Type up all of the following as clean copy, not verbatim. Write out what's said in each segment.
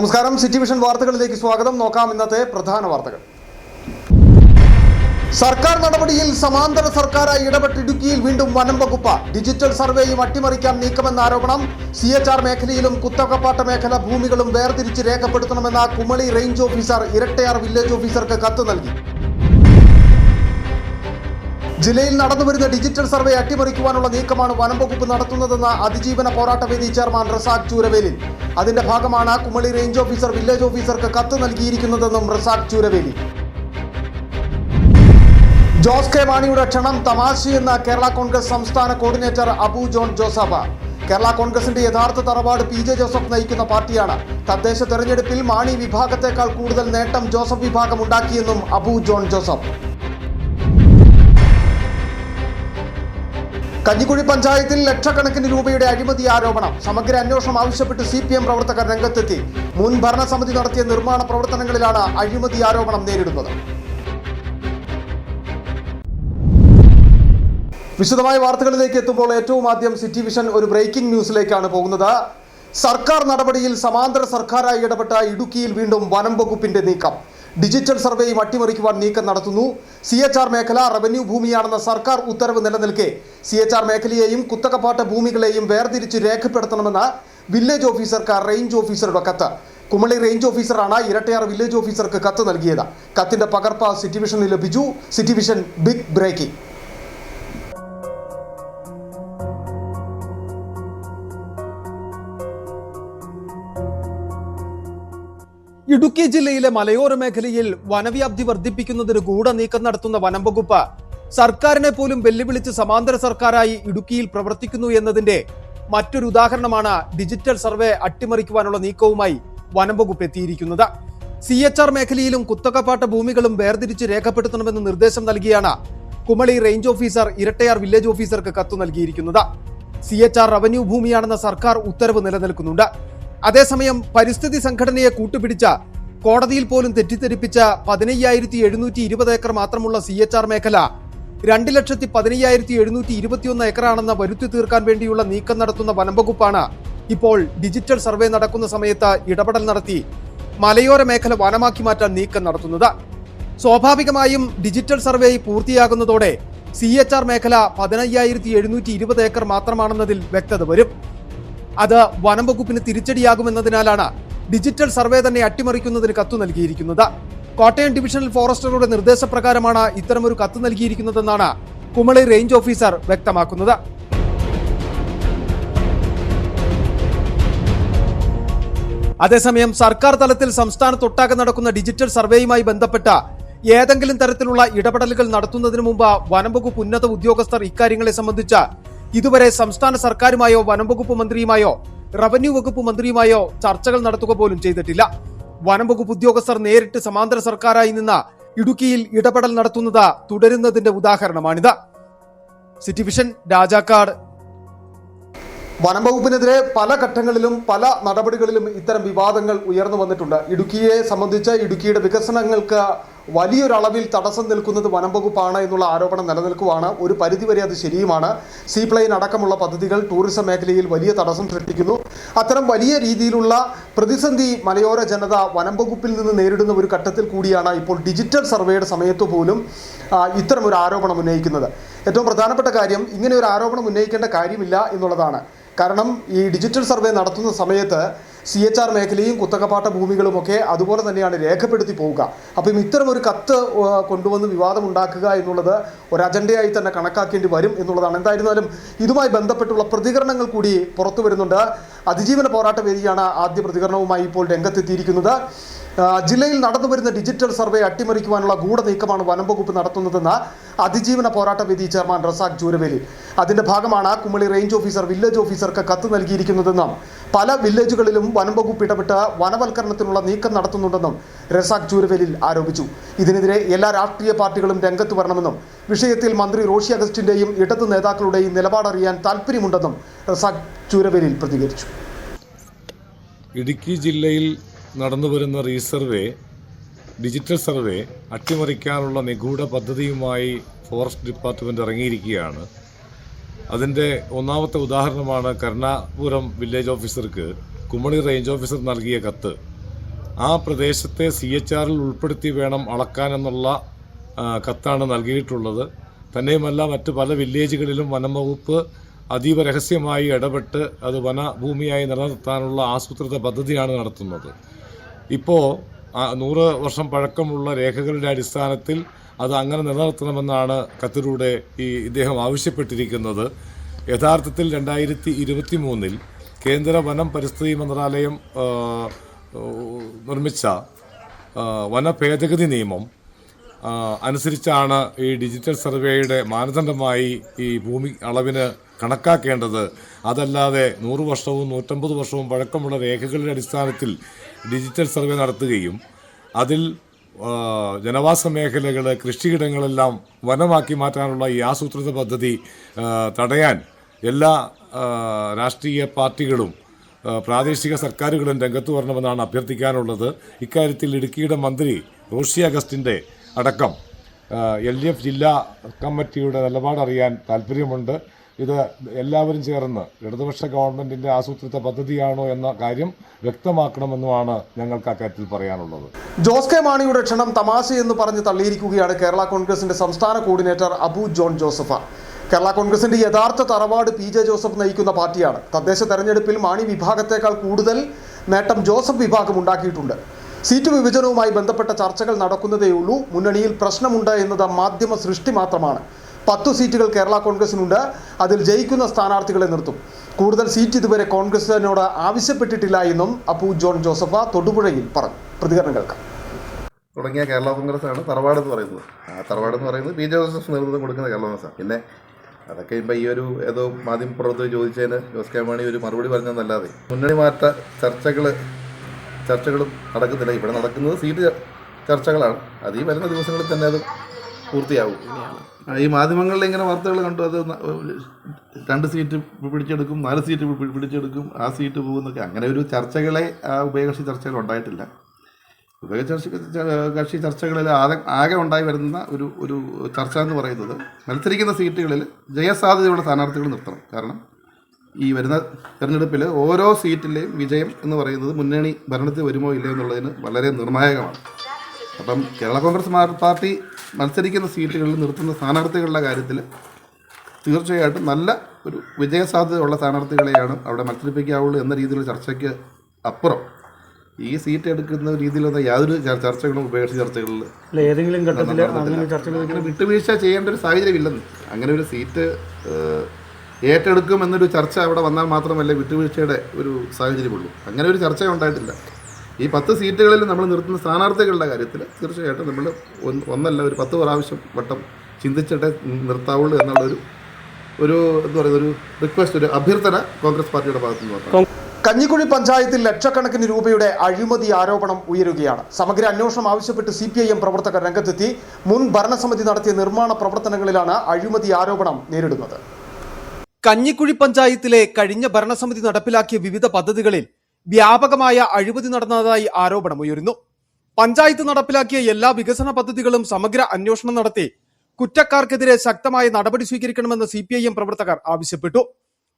നമസ്കാരം, city vision വാർത്തകളിലേക്ക് സ്വാഗതം. നോക്കാം ഇന്നത്തെ പ്രധാന വാർത്തകൾ. സർക്കാർ നടപടിയിൽ സമാന്തര സർക്കാരായി ഇടപെട്ട് ഇടുക്കിയിൽ വീണ്ടും വനം വകുപ്പ്. ഡിജിറ്റൽ സർവേയും അട്ടിമറിക്കാൻ നീക്കമെന്ന ആരോപണം. CHR മേഖലയിലും കുത്തകപ്പാട്ട മേഖല ഭൂമികളും വേർതിരിച്ച് രേഖപ്പെടുത്തണമെന്ന Kumily range officer Irattayar village ഓഫീസർക്ക് കത്ത് നൽകി. ജില്ലയിൽ നടന്നുവരുന്ന ഡിജിറ്റൽ സർവേ അട്ടിമറിക്കുവാനുള്ള നീക്കമാണ് വനം വകുപ്പ് നടത്തുന്നതെന്ന അതിജീവന പോരാട്ട വേദി ചെയർമാൻ റസാഖ് ചൂരവേലി. അതിന്റെ ഭാഗമാണ് കുമളി റേഞ്ച് ഓഫീസർ വില്ലേജ് ഓഫീസർക്ക് കത്ത് നൽകിയിരിക്കുന്നതെന്നും റസാഖ് ചൂരവേലി. ജോസ് കെ മാണിയുടെ ക്ഷണം തമാശയെന്ന കേരള കോൺഗ്രസ് സംസ്ഥാന coordinator Abu John Joseph. Kerala കോൺഗ്രസിന്റെ യഥാർത്ഥ തറവാട് PJ ജോസഫ് നയിക്കുന്ന പാർട്ടിയാണ്. തദ്ദേശ തെരഞ്ഞെടുപ്പിൽ മാണി വിഭാഗത്തെക്കാൾ കൂടുതൽ നേട്ടം ജോസഫ് വിഭാഗം ഉണ്ടാക്കിയെന്നും അബു ജോൺ ജോസഫ്. കഞ്ഞിക്കുഴി പഞ്ചായത്തിൽ ലക്ഷക്കണക്കിന് രൂപയുടെ അഴിമതി ആരോപണം. സമഗ്ര അന്വേഷണം ആവശ്യപ്പെട്ട് CPM പ്രവർത്തകർ രംഗത്തെത്തി. മുൻ ഭരണസമിതി നടത്തിയ നിർമ്മാണ പ്രവർത്തനങ്ങളിലാണ് അഴിമതി ആരോപണം നേരിടുന്നത്. വിശദമായ വാർത്തകളിലേക്ക് എത്തുമ്പോൾ ഏറ്റവും ആദ്യം സിറ്റി വിഷൻ ഒരു ബ്രേക്കിംഗ് ന്യൂസിലേക്കാണ് പോകുന്നത്. സർക്കാർ നടപടിയിൽ സമാന്തര സർക്കാരായി ഇടപെട്ട ഇടുക്കിയിൽ വീണ്ടും വനം വകുപ്പിന്റെ നീക്കം. ഡിജിറ്റൽ സർവേയും അട്ടിമറിക്കുവാൻ നീക്കം നടത്തുന്നു. CHR മേഖല റവന്യൂ ഭൂമിയാണെന്ന സർക്കാർ ഉത്തരവ് നിലനിൽക്കെ CHR മേഖലയെയും കുത്തകപ്പാട്ട ഭൂമികളെയും വേർതിരിച്ച് രേഖപ്പെടുത്തണമെന്ന് വില്ലേജ് ഓഫീസർക്ക് റേഞ്ച് ഓഫീസറുടെ കത്ത്. കുമളി റേഞ്ച് ഓഫീസറാണ് ഇരട്ടയാർ വില്ലേജ് ഓഫീസർക്ക് കത്ത് നൽകിയത്. കത്തിന്റെ പകർപ്പ് സിറ്റി വിഷനിൽ ലഭിച്ചു. City Vision big breaking. Idukki ജില്ലയിലെ മലയോര മേഖലയിൽ വനവ്യാപ്തി വർദ്ധിപ്പിക്കുന്നതിന് ഗൂഢനീക്കം നടത്തുന്ന വനം വകുപ്പ് സർക്കാരിനെ പോലും വെല്ലുവിളിച്ച് സമാന്തര സർക്കാരായി ഇടുക്കിയിൽ പ്രവർത്തിക്കുന്നു എന്നതിന്റെ മറ്റൊരു ഉദാഹരണമാണ് ഡിജിറ്റൽ സർവേ അട്ടിമറിക്കുവാനുള്ള നീക്കവുമായി വനം വകുപ്പ് എത്തിയിരിക്കുന്നത്. CHR മേഖലയിലും കുത്തകപ്പാട്ട ഭൂമികളും വേർതിരിച്ച് രേഖപ്പെടുത്തണമെന്ന് നിർദ്ദേശം നൽകിയാണ് Kumily range officer Irattayar village ഓഫീസർക്ക് കത്ത് നൽകിയിരിക്കുന്നത്. CHR റവന്യൂ ഭൂമിയാണെന്ന സർക്കാർ ഉത്തരവ് നിലനിൽക്കുന്നുണ്ട്. അതേസമയം പരിസ്ഥിതി സംഘടനയെ കൂട്ടുപിടിച്ച കോടതിയിൽ പോലും തെറ്റിദ്ധരിപ്പിച്ച 15,720 ഏക്കർ മാത്രമുള്ള CHR മേഖല 2,15,721 ഏക്കറാണെന്ന് വരുത്തി തീർക്കാൻ വേണ്ടിയുള്ള നീക്കം നടത്തുന്ന വനംവകുപ്പാണ് ഇപ്പോൾ ഡിജിറ്റൽ സർവേ നടക്കുന്ന സമയത്ത് ഇടപെടൽ നടത്തി മലയോര മേഖല വനമാക്കി മാറ്റാൻ നീക്കം നടത്തുന്നത്. സ്വാഭാവികമായും ഡിജിറ്റൽ സർവേ പൂർത്തിയാകുന്നതോടെ CHR മേഖല 15,720 ഏക്കർ മാത്രമാണെന്നതിൽ വ്യക്തത വരും. അത് വനം വകുപ്പിന് തിരിച്ചടിയാകുമെന്നതിനാലാണ് ഡിജിറ്റൽ സർവേ തന്നെ അട്ടിമറിക്കുന്നതിന് കത്ത് നൽകിയിരിക്കുന്നത്. കോട്ടയം ഡിവിഷണൽ ഫോറസ്റ്ററുടെ നിർദ്ദേശപ്രകാരമാണ് ഇത്തരമൊരു കത്ത് നൽകിയിരിക്കുന്നതെന്നാണ് കുമളി റേഞ്ച് ഓഫീസർ വ്യക്തമാക്കുന്നത്. അതേസമയം സർക്കാർ തലത്തിൽ സംസ്ഥാനത്തൊട്ടാകെ നടക്കുന്ന ഡിജിറ്റൽ സർവേയുമായി ബന്ധപ്പെട്ട ഏതെങ്കിലും തരത്തിലുള്ള ഇടപെടലുകൾ നടത്തുന്നതിന് മുമ്പ് വനം വകുപ്പ് ഉന്നത ഉദ്യോഗസ്ഥർ ഇക്കാര്യങ്ങളെ സംബന്ധിച്ച് ഇതുവരെ സംസ്ഥാന സർക്കാരുമായോ വനം വകുപ്പ് മന്ത്രിയുമായോ റവന്യൂ വകുപ്പ് മന്ത്രിയുമായോ ചർച്ചകൾ നടത്തുക പോലും ചെയ്തിട്ടില്ല. വനം വകുപ്പ് ഉദ്യോഗസ്ഥർ നേരിട്ട് സമാന്തര സർക്കാരായി നിന്ന് ഇടുക്കിയിൽ ഇടപെടൽ നടത്തുന്നത് തുടരുന്നതിന്റെ ഉദാഹരണമാണിത്. City vision, Rajakkad. വനം വകുപ്പിനെതിരെ പല ഘട്ടങ്ങളിലും പല നടപടികളിലും ഇത്തരം വിവാദങ്ങൾ ഉയർന്നു വന്നിട്ടുണ്ട്. ഇടുക്കിയെ സംബന്ധിച്ച് ഇടുക്കിയുടെ വികസനങ്ങൾക്ക് വലിയൊരളവിൽ തടസ്സം നിൽക്കുന്നത് വനം വകുപ്പാണ് എന്നുള്ള ആരോപണം നിലനിൽക്കുവാണ്. ഒരു പരിധിവരെ അത് ശരിയുമാണ്. സീപ്ലെയിൻ അടക്കമുള്ള പദ്ധതികൾ ടൂറിസം മേഖലയിൽ വലിയ തടസ്സം സൃഷ്ടിക്കുന്നു. അത്തരം വലിയ രീതിയിലുള്ള പ്രതിസന്ധി മലയോര ജനത വനം വകുപ്പിൽ നിന്ന് നേരിടുന്ന ഒരു ഘട്ടത്തിൽ കൂടിയാണ് ഇപ്പോൾ ഡിജിറ്റൽ സർവേയുടെ സമയത്ത് പോലും ഇത്തരം ഒരു ആരോപണം ഉന്നയിക്കുന്നത്. ഏറ്റവും പ്രധാനപ്പെട്ട കാര്യം, ഇങ്ങനെ ഒരു ആരോപണം ഉന്നയിക്കേണ്ട കാര്യമില്ല എന്നുള്ളതാണ്. കാരണം ഈ ഡിജിറ്റൽ സർവേ നടത്തുന്ന സമയത്ത് CHR മേഖലയും കുത്തകപ്പാട്ട ഭൂമികളുമൊക്കെ അതുപോലെ തന്നെയാണ് രേഖപ്പെടുത്തി പോവുക. അപ്പം ഇത്തരം ഒരു കത്ത് കൊണ്ടുവന്ന് വിവാദമുണ്ടാക്കുക എന്നുള്ളത് ഒരു അജണ്ടയായി തന്നെ കണക്കാക്കേണ്ടി വരും എന്നുള്ളതാണ്. എന്തായിരുന്നാലും ഇതുമായി ബന്ധപ്പെട്ടുള്ള പ്രതികരണങ്ങൾ കൂടി പുറത്തു വരുന്നുണ്ട്. അതിജീവന പോരാട്ട വേദിയാണ് ആദ്യ പ്രതികരണവുമായി ഇപ്പോൾ രംഗത്തെത്തിയിരിക്കുന്നത്. ജില്ലയിൽ നടന്നുവരുന്ന ഡിജിറ്റൽ സർവേ അട്ടിമറിക്കുവാനുള്ള ഗൂഢനീക്കമാണ് വനം വകുപ്പ് നടത്തുന്നതെന്ന് അതിജീവന പോരാട്ട വേദി ചെയർമാൻ റസാഖ് ചൂരവേലി. അതിന്റെ ഭാഗമാണ് കുമളി റേഞ്ച് ഓഫീസർ വില്ലേജ് ഓഫീസർക്ക് കത്ത് നൽകിയിരിക്കുന്നതെന്നും പല വില്ലേജുകളിലും വനം വകുപ്പ് ഇടപെട്ട് വനവൽക്കരണത്തിനുള്ള നീക്കം നടത്തുന്നുണ്ടെന്നും റസാഖ് ചൂരവേലിൽ ആരോപിച്ചു. ഇതിനെതിരെ എല്ലാ രാഷ്ട്രീയ പാർട്ടികളും രംഗത്ത് വരണമെന്നും വിഷയത്തിൽ മന്ത്രി റോഷി അഗസ്റ്റിന്റെയും ഇടതു നേതാക്കളുടെയും നിലപാടറിയാൻ താൽപ്പര്യമുണ്ടെന്നും റസാഖ് ചൂരവേലിൽ പ്രതികരിച്ചു. ഇടുക്കി ജില്ലയിൽ നടന്നുവരുന്ന റീസർവേ ഡിജിറ്റൽ സർവേ അട്ടിമറിക്കാനുള്ള നിഗൂഢ പദ്ധതിയുമായി ഫോറസ്റ്റ് ഡിപ്പാർട്ട്മെൻറ്റ് ഇറങ്ങിയിരിക്കുകയാണ്. അതിൻ്റെ ഒന്നാമത്തെ ഉദാഹരണമാണ് കരുണാപുരം വില്ലേജ് ഓഫീസർക്ക് കുമളി റേഞ്ച് ഓഫീസർ നൽകിയ കത്ത്. ആ പ്രദേശത്തെ CHR ഉൾപ്പെടുത്തി വേണം അളക്കാനെന്നുള്ള കത്താണ് നൽകിയിട്ടുള്ളത്. തന്നെയുമല്ല മറ്റ് പല വില്ലേജുകളിലും വനംവകുപ്പ് അതീവ രഹസ്യമായി ഇടപെട്ട് അത് വനഭൂമിയായി നിലനിർത്താനുള്ള ആസൂത്രിത പദ്ധതിയാണ് നടത്തുന്നത്. ഇപ്പോൾ 100 വർഷം പഴക്കമുള്ള രേഖകളുടെ അടിസ്ഥാനത്തിൽ അത് അങ്ങനെ നിലനിർത്തണമെന്നാണ് കത്തിലൂടെ ഇദ്ദേഹം ആവശ്യപ്പെട്ടിരിക്കുന്നത്. യഥാർത്ഥത്തിൽ 2023 കേന്ദ്ര വനം പരിസ്ഥിതി മന്ത്രാലയം നിർമ്മിച്ച വന ഭേദഗതി നിയമം അനുസരിച്ചാണ് ഈ ഡിജിറ്റൽ സർവേയുടെ മാനദണ്ഡമായി ഈ ഭൂമി അളവിന് കണക്കാക്കേണ്ടത്. അതല്ലാതെ 100 വർഷവും 150 വർഷവും പഴക്കമുള്ള രേഖകളുടെ അടിസ്ഥാനത്തിൽ ഡിജിറ്റൽ സർവേ നടത്തുകയും അതിൽ ജനവാസ മേഖലകൾ, കൃഷിയിടങ്ങളെല്ലാം വനമാക്കി മാറ്റാനുള്ള ഈ ആസൂത്രിത പദ്ധതി തടയാൻ എല്ലാ രാഷ്ട്രീയ പാർട്ടികളും പ്രാദേശിക സർക്കാരുകളും രംഗത്ത് വരണമെന്നാണ് അഭ്യർത്ഥിക്കാനുള്ളത്. ഇക്കാര്യത്തിൽ ഇടുക്കിയുടെ മന്ത്രി റോഷി അഗസ്റ്റിൻ്റെ അടക്കം LDF ജില്ലാ കമ്മിറ്റിയുടെ നിലപാടറിയാൻ താല്പര്യമുണ്ട്. ഇത് എല്ലാവരും ചേർന്ന് ഇടതുപക്ഷ ഗവൺമെൻറ്റിൻ്റെ ആസൂത്രിത പദ്ധതിയാണോ എന്ന കാര്യം വ്യക്തമാക്കണമെന്നുമാണ് ഞങ്ങൾക്ക് അക്കാര്യത്തിൽ പറയാനുള്ളത്. ജോസ് കെ മാണിയുടെ ക്ഷണം തമാശയെന്ന് പറഞ്ഞ് തള്ളിയിരിക്കുകയാണ് കേരള കോൺഗ്രസിന്റെ സംസ്ഥാന coordinator Abu John Joseph. Kerala കോൺഗ്രസിന്റെ യഥാർത്ഥ തറവാട് PJ ജോസഫ് നയിക്കുന്ന പാർട്ടിയാണ്. തദ്ദേശ തെരഞ്ഞെടുപ്പിൽ മാണി വിഭാഗത്തേക്കാൾ കൂടുതൽ നേട്ടം ജോസഫ് വിഭാഗം ഉണ്ടാക്കിയിട്ടുണ്ട്. സീറ്റ് വിഭജനവുമായി ബന്ധപ്പെട്ട ചർച്ചകൾ നടക്കുന്നതേയുള്ളൂ. മുന്നണിയിൽ പ്രശ്നമുണ്ട് എന്നത് മാധ്യമ സൃഷ്ടി മാത്രമാണ്. 10 സീറ്റുകൾ കേരള കോൺഗ്രസിനുണ്ട്. അതിൽ ജയിക്കുന്ന സ്ഥാനാർത്ഥികളെ നിർത്തും. കൂടുതൽ സീറ്റ് ഇതുവരെ കോൺഗ്രസിനോട് ആവശ്യപ്പെട്ടിട്ടില്ല എന്നും അബു ജോൺ ജോസഫ് തൊടുപുഴയിൽ പറഞ്ഞു. പ്രതികരണം കേൾക്കാം. തുടങ്ങിയ കേരള കോൺഗ്രസ്സാണ് തറവാട് എന്ന് പറയുന്നത്. ആ തറവാട് എന്ന് പറയുന്നത് PJ ജോസഫ് നേതൃത്വം കൊടുക്കുന്ന കേരള കോൺഗ്രസ്സാണ്. പിന്നെ അതൊക്കെ ഇപ്പോൾ ഈ ഒരു ഏതോ മാധ്യമപ്രവർത്തകർ ചോദിച്ചതിന് ജോസ് കെ മാണി ഒരു മറുപടി പറഞ്ഞതെന്നല്ലാതെ മുന്നണി മാറ്റ ചർച്ചകളും നടക്കുന്നില്ല. ഇവിടെ നടക്കുന്നത് സീറ്റ് ചർച്ചകളാണ്. അത് ഈ വരുന്ന ദിവസങ്ങളിൽ തന്നെ അത് പൂർത്തിയാവും. ഈ മാധ്യമങ്ങളിൽ ഇങ്ങനെ വാർത്തകൾ കണ്ടു, അത് 2 സീറ്റ് പിടിച്ചെടുക്കും, 4 സീറ്റ് പിടിച്ചെടുക്കും, ആ സീറ്റ് പോകുന്നൊക്കെ. അങ്ങനെ ഒരു ചർച്ചകളെ ഉഭയകക്ഷി ചർച്ചകൾ ഉണ്ടായിട്ടില്ല. ഉഭയകക്ഷി ചർച്ചകളിൽ ആകെ ഉണ്ടായി വരുന്ന ഒരു ചർച്ച എന്ന് പറയുന്നത് മത്സരിക്കുന്ന സീറ്റുകളിൽ ജയസാധ്യതയുള്ള സ്ഥാനാർത്ഥികൾ നിർത്തണം. കാരണം ഈ വരുന്ന തെരഞ്ഞെടുപ്പിൽ ഓരോ സീറ്റിലെയും വിജയം എന്ന് പറയുന്നത് മുന്നണി ഭരണത്തിൽ വരുമോ ഇല്ലയോ എന്നുള്ളതിന് വളരെ നിർണായകമാണ്. അപ്പം കേരള കോൺഗ്രസ് പാർട്ടി മത്സരിക്കുന്ന സീറ്റുകളിൽ നിർത്തുന്ന സ്ഥാനാർത്ഥികളുടെ കാര്യത്തിൽ തീർച്ചയായിട്ടും നല്ല ഒരു വിജയസാധ്യതയുള്ള സ്ഥാനാർത്ഥികളെയാണ് അവിടെ മത്സരിപ്പിക്കാവുള്ളൂ എന്ന രീതിയിലുള്ള ചർച്ചയ്ക്ക് അപ്പുറം ഈ സീറ്റ് എടുക്കുന്ന രീതിയിലുള്ള യാതൊരു ചർച്ചകളും ഉപേക്ഷിച്ച ചർച്ചകളിൽ ഏതെങ്കിലും ഘട്ടത്തിൽ അങ്ങനെ വിട്ടുവീഴ്ച ചെയ്യേണ്ട ഒരു സാഹചര്യം ഇല്ലെന്ന്. അങ്ങനെ ഒരു സീറ്റ് ഏറ്റെടുക്കും എന്നൊരു ചർച്ച അവിടെ വന്നാൽ മാത്രമല്ല വിട്ടുവീഴ്ചയുടെ ഒരു സാഹചര്യമുള്ളൂ. അങ്ങനെ ഒരു ചർച്ച ഉണ്ടായിട്ടില്ല. ഈ 10 സീറ്റുകളിൽ നമ്മൾ നിർത്തുന്ന സ്ഥാനാർത്ഥികളുടെ കാര്യത്തിൽ തീർച്ചയായിട്ടും നമ്മൾ ഒന്നല്ല ഒരു 10 പ്രാവശ്യം വട്ടം ചിന്തിച്ചിട്ടേ നിർത്താവുള്ളൂ എന്നുള്ള ഒരു എന്താ പറയുക, ഒരു റിക്വസ്റ്റ്, ഒരു അഭ്യർത്ഥന കോൺഗ്രസ് പാർട്ടിയുടെ ഭാഗത്തു നിന്ന്. കഞ്ഞിക്കുഴി പഞ്ചായത്തിൽ ലക്ഷക്കണക്കിന് രൂപയുടെ അഴിമതി ആരോപണം ഉയരുകയാണ്. സമഗ്ര അന്വേഷണം ആവശ്യപ്പെട്ട് CPIM പ്രവർത്തകർ രംഗത്തെത്തി. മുൻ ഭരണസമിതി നടത്തിയ നിർമ്മാണ പ്രവർത്തനങ്ങളിലാണ് അഴിമതി ആരോപണം നേരിടുന്നത്. കഞ്ഞിക്കുഴി പഞ്ചായത്തിലെ കഴിഞ്ഞ ഭരണസമിതി നടപ്പിലാക്കിയ വിവിധ പദ്ധതികളിൽ വ്യാപകമായ അഴിമതി നടന്നതായി ആരോപണമുയരുന്നു. പഞ്ചായത്ത് നടപ്പിലാക്കിയ എല്ലാ വികസന പദ്ധതികളും സമഗ്ര അന്വേഷണം നടത്തി കുറ്റക്കാർക്കെതിരെ ശക്തമായ നടപടി സ്വീകരിക്കണമെന്ന് CPIM പ്രവർത്തകർ ആവശ്യപ്പെട്ടു.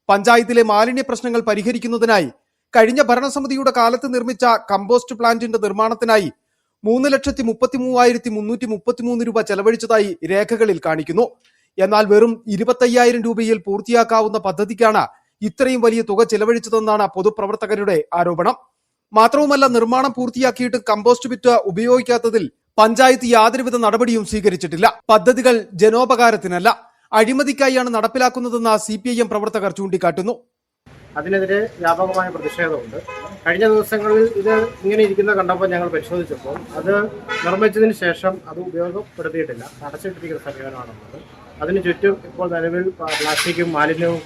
പഞ്ചായത്തിലെ മാലിന്യ പ്രശ്നങ്ങൾ പരിഹരിക്കുന്നതിനായി കഴിഞ്ഞ ഭരണസമിതിയുടെ കാലത്ത് നിർമ്മിച്ച കമ്പോസ്റ്റ് പ്ലാന്റിന്റെ നിർമ്മാണത്തിനായി 3,33,333 രൂപ ചെലവഴിച്ചതായി രേഖകളിൽ കാണിക്കുന്നു. എന്നാൽ വെറും 25,000 രൂപയിൽ പൂർത്തിയാക്കാവുന്ന പദ്ധതിക്കാണ് ഇത്രയും വലിയ തുക ചെലവഴിച്ചതെന്നാണ് പൊതുപ്രവർത്തകരുടെ ആരോപണം. മാത്രവുമല്ല, നിർമ്മാണം പൂർത്തിയാക്കിയിട്ട് കമ്പോസ്റ്റ് ബിറ്റ് ഉപയോഗിക്കാത്തതിൽ പഞ്ചായത്ത് യാതൊരുവിധ നടപടിയും സ്വീകരിച്ചിട്ടില്ല. പദ്ധതികൾ ജനോപകാരത്തിനല്ല, അഴിമതിക്കായാണ് നടപ്പിലാക്കുന്നതെന്ന് CPIM പ്രവർത്തകർ ചൂണ്ടിക്കാട്ടുന്നു. അതിനെതിരെ വ്യാപകമായ പ്രതിഷേധമുണ്ട്. കഴിഞ്ഞ ദിവസങ്ങളിൽ ഇത് ഇങ്ങനെ ഇരിക്കുന്ന കണ്ടപ്പോൾ ഞങ്ങൾ പരിശോധിച്ചപ്പോൾ അത് നിർമ്മിച്ചതിന് ശേഷം അത് ഉപയോഗപ്പെടുത്തിയിട്ടില്ല, അടച്ചിട്ടിരിക്കുന്ന സമീപനമാണുള്ളത്. അതിന് ചുറ്റും ഇപ്പോൾ നിലവിൽ പ്ലാസ്റ്റിക്കും മാലിന്യവും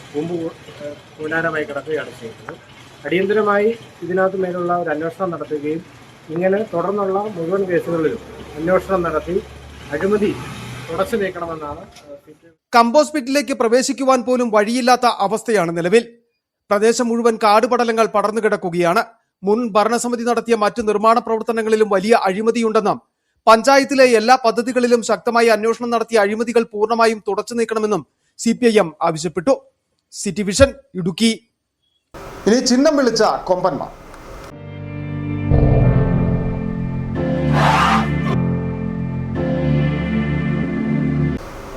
കൂലാരമായി കിടക്കുകയാണ് ചെയ്യുന്നത്. അടിയന്തരമായി ഇതിനകത്ത് മേലുള്ള ഒരു അന്വേഷണം നടത്തുകയും ഇങ്ങനെ തുടർന്നുള്ള മുഴുവൻ കേസുകളിലും അന്വേഷണം നടത്തി അഴിമതി തുടച്ചു നീക്കണമെന്നാണ്. കമ്പോസ്റ്റ് പിറ്റിലേക്ക് പ്രവേശിക്കുവാൻ പോലും വഴിയില്ലാത്ത അവസ്ഥയാണ് നിലവിൽ. പ്രദേശം മുഴുവൻ കാടുപടലങ്ങൾ പടർന്നു കിടക്കുകയാണ്. മുൻ ഭരണസമിതി നടത്തിയ മറ്റ് നിർമ്മാണ പ്രവർത്തനങ്ങളിലും വലിയ അഴിമതിയുണ്ടെന്നും പഞ്ചായത്തിലെ എല്ലാ പദ്ധതികളിലും ശക്തമായ അന്വേഷണം നടത്തിയ അഴിമതികൾ പൂർണ്ണമായും തുടച്ചു നീക്കണമെന്നും CPIM ആവശ്യപ്പെട്ടു. City vision, Idukki. ഇനി ചിഹ്നം വിളിച്ച കൊമ്പന്മാർ.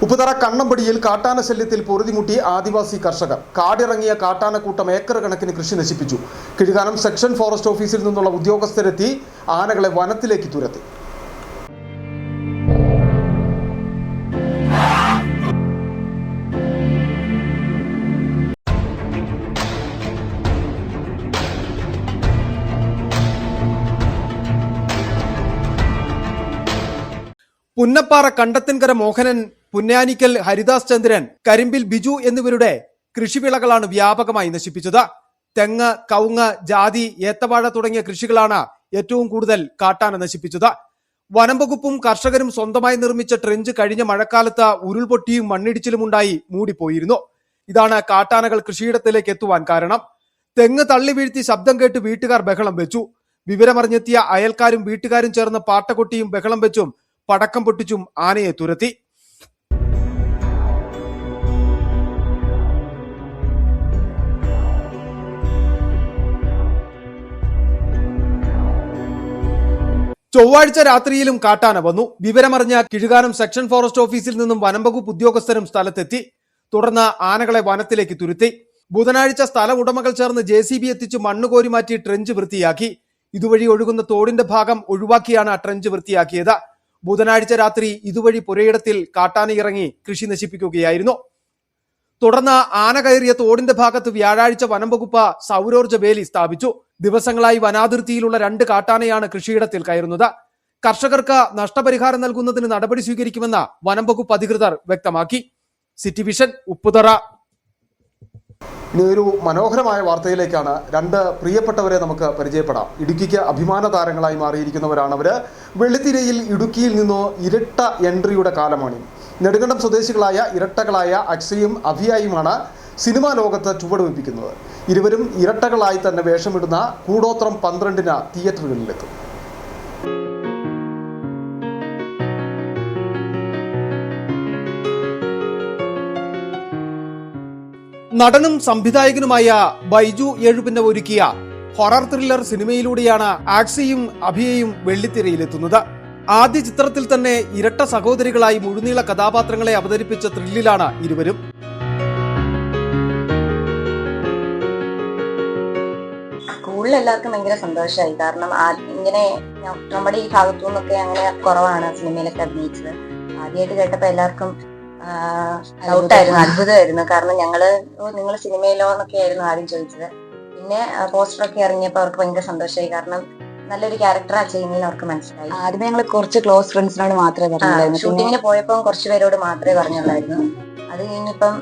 ഉപ്പുതറ കണ്ണമ്പടിയിൽ കാട്ടാന ശല്യത്തിൽ പൊറുതിമുട്ടി ആദിവാസി കർഷകർ. കാടിറങ്ങിയ കാട്ടാനക്കൂട്ടം ഏക്കർ കണക്കിന് കൃഷി നശിപ്പിച്ചു. കിഴുകാനം സെക്ഷൻ ഫോറസ്റ്റ് ഓഫീസിൽ നിന്നുള്ള ഉദ്യോഗസ്ഥരെത്തി ആനകളെ വനത്തിലേക്ക് തുരത്തി. പുന്നപ്പാറ കണ്ടത്തിൻകര മോഹനൻ, പുന്നാനിക്കൽ ഹരിദാസ് ചന്ദ്രൻ, കരിമ്പിൽ ബിജു എന്നിവരുടെ കൃഷിവിളകളാണ് വ്യാപകമായി നശിപ്പിച്ചത്. തെങ്ങ്, കവുങ്ങ്, ജാതി, ഏത്തവാഴ തുടങ്ങിയ കൃഷികളാണ് ഏറ്റവും കൂടുതൽ കാട്ടാന നശിപ്പിച്ചത്. വനം വകുപ്പും കർഷകരും സ്വന്തമായി നിർമ്മിച്ച ട്രെഞ്ച് കഴിഞ്ഞ മഴക്കാലത്ത് ഉരുൾപൊട്ടിയും മണ്ണിടിച്ചിലുമുണ്ടായി മൂടിപ്പോയിരുന്നു. ഇതാണ് കാട്ടാനകൾ കൃഷിയിടത്തിലേക്ക് എത്തുവാൻ കാരണം. തെങ്ങ് തള്ളി വീഴ്ത്തി ശബ്ദം കേട്ട് വീട്ടുകാർ ബഹളം വെച്ചു. വിവരമറിഞ്ഞെത്തിയ അയൽക്കാരും വീട്ടുകാരും ചേർന്ന് പാട്ടകൊട്ടിയും ബഹളം വെച്ചും പടക്കം പൊട്ടിച്ചും ആനയെ തുരത്തി. ചൊവ്വാഴ്ച രാത്രിയിലും കാട്ടാന വന്നു. വിവരമറിഞ്ഞ കിഴുകാനം സെക്ഷൻ ഫോറസ്റ്റ് ഓഫീസിൽ നിന്നും വനംവകുപ്പ് ഉദ്യോഗസ്ഥരും സ്ഥലത്തെത്തി. തുടർന്ന് ആനകളെ വനത്തിലേക്ക് തുരുത്തി. ബുധനാഴ്ച സ്ഥല ഉടമകൾ ചേർന്ന് JCB എത്തിച്ച് മണ്ണ് കോരി മാറ്റി ട്രെഞ്ച് വൃത്തിയാക്കി. ഇതുവഴി ഒഴുകുന്ന തോടിന്റെ ഭാഗം ഒഴിവാക്കിയാണ് ട്രെഞ്ച് വൃത്തിയാക്കിയത്. ബുധനാഴ്ച രാത്രി ഇതുവഴി പുരയിടത്തിൽ കാട്ടാന ഇറങ്ങി കൃഷി നശിപ്പിക്കുകയായിരുന്നു. തുടർന്ന് ആന കയറിയ തോടിന്റെ ഭാഗത്ത് വ്യാഴാഴ്ച വനം വകുപ്പ് സൗരോർജ്ജ വേലി സ്ഥാപിച്ചു. ദിവസങ്ങളായി വനാതിർത്തിയിലുള്ള 2 കാട്ടാനയാണ് കൃഷിയിടത്തിൽ കയറുന്നത്. കർഷകർക്ക് നഷ്ടപരിഹാരം നൽകുന്നതിന് നടപടി സ്വീകരിക്കുമെന്ന് വനം വകുപ്പ് അധികൃതർ വ്യക്തമാക്കി. City vision, Upputhara. ഇനി ഒരു മനോഹരമായ വാർത്തയിലേക്കാണ്. 2 പ്രിയപ്പെട്ടവരെ നമുക്ക് പരിചയപ്പെടാം. ഇടുക്കിക്ക് അഭിമാന താരങ്ങളായി മാറിയിരിക്കുന്നവരാണ് അവര്. വെള്ളിത്തിരയിൽ ഇടുക്കിയിൽ നിന്നോ ഇരട്ട എൻട്രിയുടെ കാലമാണ്. നെടുങ്കണ്ടം സ്വദേശികളായ ഇരട്ടകളായ അക്ഷയും അഭിയായുമാണ് സിനിമാ ലോകത്ത് ചുവടുവെപ്പിക്കുന്നത്. ഇരുവരും ഇരട്ടകളായി തന്നെ വേഷമിടുന്ന കൂടോത്രം 12-ന് തിയേറ്ററുകളിലെത്തും. നടനും സംവിധായകനുമായ ബൈജു ഏഴുപിന്ന ഒരുക്കിയ ഹൊറർ ത്രില്ലർ സിനിമയിലൂടെയാണ് ആക്സിയും അഭിയയും വെള്ളിത്തിരയിലെത്തുന്നത്. ആദ്യ ചിത്രത്തിൽ തന്നെ ഇരട്ട സഹോദരികളായി മുഴുനീള കഥാപാത്രങ്ങളെ അവതരിപ്പിച്ച ത്രില്ലിലാണ് ഇരുവരും. സ്കൂളിൽ എല്ലാവർക്കും ഭയങ്കര സന്തോഷമായി. കാരണം ഇങ്ങനെ നമ്മുടെ ഈ ഭാഗത്തു നിന്നൊക്കെ അങ്ങനെ കുറവാണ് സിനിമയിലൊക്കെ അഭിനയിച്ചത്. ആദ്യമായിട്ട് കേട്ടപ്പോ എല്ലാവർക്കും ഡൗട്ടായിരുന്നു, അത്ഭുതമായിരുന്നു. കാരണം നിങ്ങൾ സിനിമയിലോ എന്നൊക്കെ ആയിരുന്നു ആദ്യം ചോദിച്ചത്. പിന്നെ പോസ്റ്ററൊക്കെ ഇറങ്ങിയപ്പോൾ അവർക്ക് ഭയങ്കര സന്തോഷമായി. കാരണം നല്ലൊരു ക്യാരക്ടറാ ചെയ്യുന്നതിന് അവർക്ക് മനസ്സിലായി. ആദ്യമേ ഞങ്ങൾ കുറച്ച് ക്ലോസ് ഫ്രണ്ട്സിനോട് മാത്രമേ പറഞ്ഞുള്ളായിരുന്നു. ഷൂട്ടിങ്ങിന് പോയപ്പോൾ കുറച്ച് പേരോട് മാത്രമേ പറഞ്ഞുള്ളായിരുന്നു. അത് കഴിഞ്ഞിപ്പം